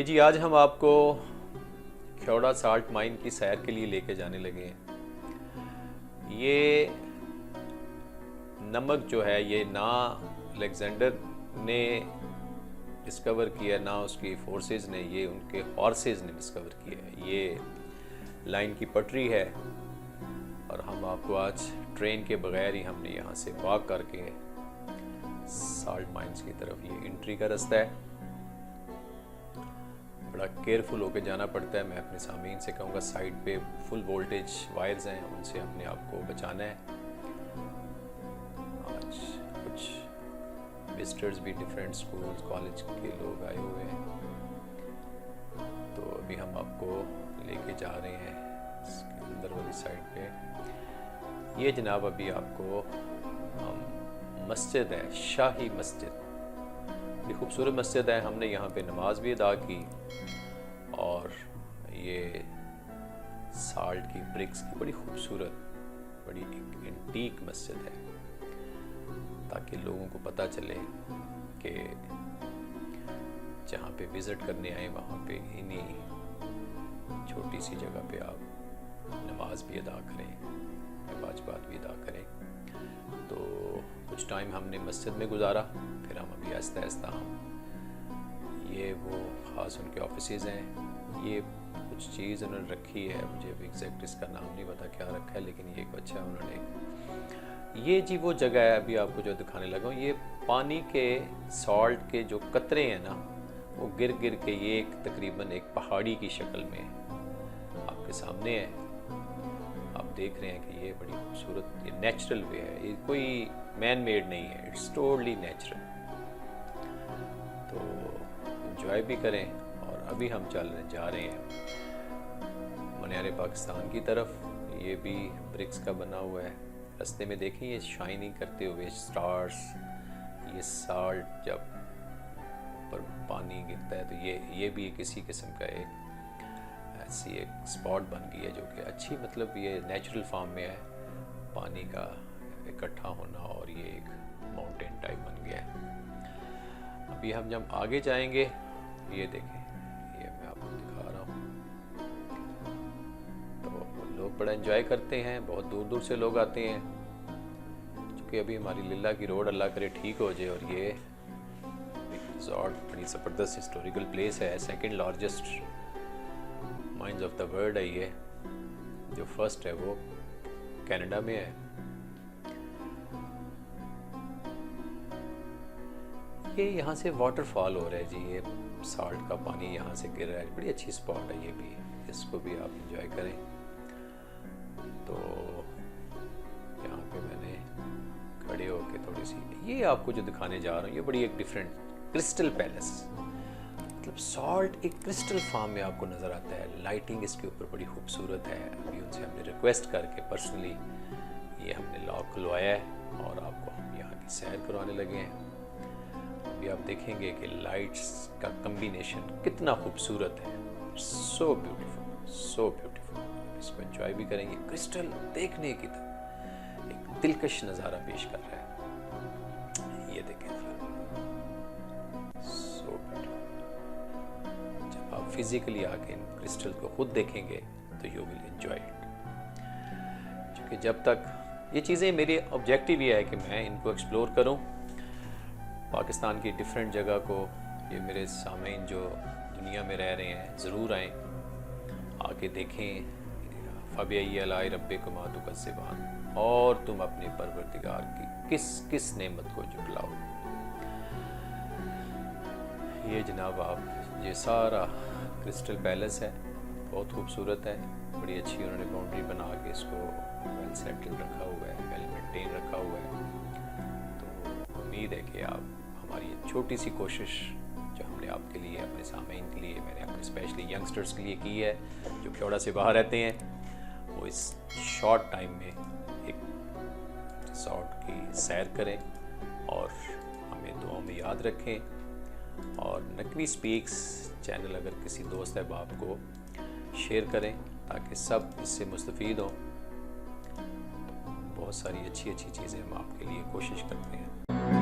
ये जी आज हम आपको ख्योड़ा साल्ट माइन की सैर के लिए लेके जाने लगे हैं। ये नमक जो है ये ना अलेक्जेंडर ने डिस्कवर किया ना उसकी फोर्सेस ने, ये उनके हॉर्सेस ने डिस्कवर किया है। ये लाइन की पटरी है और हम आपको आज ट्रेन के बगैर ही हमने यहाँ से वॉक करके साल्ट माइंस की तरफ, ये एंट्री का रास्ता है। बड़ा केयरफुल होकर जाना पड़ता है। मैं अपने सामीन से कहूँगा साइड पे फुल वोल्टेज वायर्स हैं, उनसे अपने आप को बचाना है। आज कुछ विजिटर्स भी डिफरेंट स्कूल कॉलेज के लोग आए हुए हैं, तो अभी हम आपको लेके जा रहे हैं इसके अंदर वाली साइड पे। ये जनाब अभी आपको मस्जिद है, शाही मस्जिद, ये खूबसूरत मस्जिद है। हमने यहाँ पे नमाज भी अदा की और ये साल्ट की ब्रिक्स की बड़ी खूबसूरत, बड़ी एंटीक मस्जिद है, ताकि लोगों को पता चले कि जहाँ पे विज़िट करने आए वहाँ पे इन्हीं छोटी सी जगह पे आप नमाज भी अदा करें, वाजिबात भी अदा करें। तो कुछ टाइम हमने मस्जिद में गुजारा, फिर हम अभी आहिस्ता आहिस्ता हम ये वो ख़ास उनके ऑफिसेज़ हैं। ये कुछ चीज़ उन्होंने रखी है, मुझे अभी एग्जैक्ट इसका नाम नहीं पता क्या रखा है, लेकिन ये एक अच्छा उन्होंने, ये जी वो जगह है अभी आपको जो दिखाने लगा हूँ। ये पानी के सॉल्ट के जो कतरे हैं ना, वो गिर गिर के ये एक तकरीबन एक पहाड़ी की शक्ल में आपके सामने है। आप देख रहे हैं कि ये बड़ी खूबसूरत, ये नेचुरल वे है, ये कोई मैन मेड नहीं है, इट्स टोटली नेचुरल। तो एंजॉय भी करें। और अभी हम जा रहे हैं मनारे पाकिस्तान की तरफ। ये भी ब्रिक्स का बना हुआ है। रास्ते में देखें ये शाइनिंग करते हुए स्टार्स, ये साल्ट जब ऊपर पानी गिरता है तो ये भी किसी किस्म का एक ऐसी एक स्पॉट बन गई है जो कि अच्छी, मतलब ये नेचुरल फॉर्म में है, पानी का इकट्ठा होना, और ये एक माउंटेन टाइप बन गया है। अभी हम जब आगे जाएंगे, ये देखें, ये मैं आपको दिखा रहा हूँ, तो लोग बड़ा एंजॉय करते हैं, बहुत दूर दूर से लोग आते हैं। क्योंकि अभी हमारी लिल्ला की रोड अल्लाह करे ठीक हो जाए, और ये रिजॉर्ट बड़ी ज़बरदस्त हिस्टोरिकल प्लेस है, second largest mines of the world है ये। जो फर्स्ट है वो कनाडा में है। ये यहाँ से वाटरफॉल हो रहा है जी, ये साल्ट का पानी यहाँ से गिर रहा है, बड़ी अच्छी स्पॉट है ये भी, इसको भी आप एंजॉय करें। तो यहाँ पे मैंने खड़े होके थोड़ी सी, ये आपको जो दिखाने जा रहा हूँ, ये बड़ी एक डिफरेंट क्रिस्टल पैलेस, मतलब सॉल्ट एक क्रिस्टल फॉर्म में आपको नज़र आता है। लाइटिंग इसके ऊपर बड़ी खूबसूरत है। अभी उनसे हमने रिक्वेस्ट करके पर्सनली ये हमने लॉक खुलवाया है और आपको हम यहाँ की सैर करवाने लगे हैं। अभी आप देखेंगे कि लाइट्स का कम्बिनेशन कितना खूबसूरत है, सो ब्यूटीफुल, सो ब्यूटीफुल। इसको एंजॉय भी करेंगे। क्रिस्टल देखने की तरह एक दिलकश नज़ारा पेश कर रहा है, ये देखें, सो ब्यूटीफुल। जब आप फिजिकली आके इन क्रिस्टल को खुद देखेंगे तो यू विल एंजॉय इट। क्योंकि जब तक ये चीज़ें, मेरी ऑब्जेक्टिव ये है कि मैं इनको एक्सप्लोर करूं, पाकिस्तान की डिफरेंट जगह को। ये मेरे सामीन जो दुनिया में रह रहे हैं ज़रूर आएँ, आके देखें। फ़बिअय्यि आलाइ रब्बिकुमा तुकज़्ज़िबान, और तुम अपने परवरदिगार की किस किस नेमत को झुटलाओ। ये जनाब आप, ये सारा क्रिस्टल पैलेस है, बहुत खूबसूरत है, बड़ी अच्छी उन्होंने बाउंड्री बना के इसको वेल सेटल रखा हुआ है, वेल मेंटेन रखा हुआ है। तो उम्मीद है कि आप हमारी छोटी सी कोशिश जो हमने आपके लिए, अपने सामीन के लिए, मैंने अपने स्पेशली यंगस्टर्स के लिए की है जो ख्योड़ा से बाहर रहते हैं, वो इस शॉर्ट टाइम में एक रिसॉर्ट की सैर करें और हमें दुआओं में याद रखें। और नकवी स्पीक्स चैनल अगर किसी दोस्त अहबाब को शेयर करें ताकि सब इससे मुस्तफ़ीद हों। बहुत सारी अच्छी अच्छी चीज़ें हम आपके लिए कोशिश करते हैं।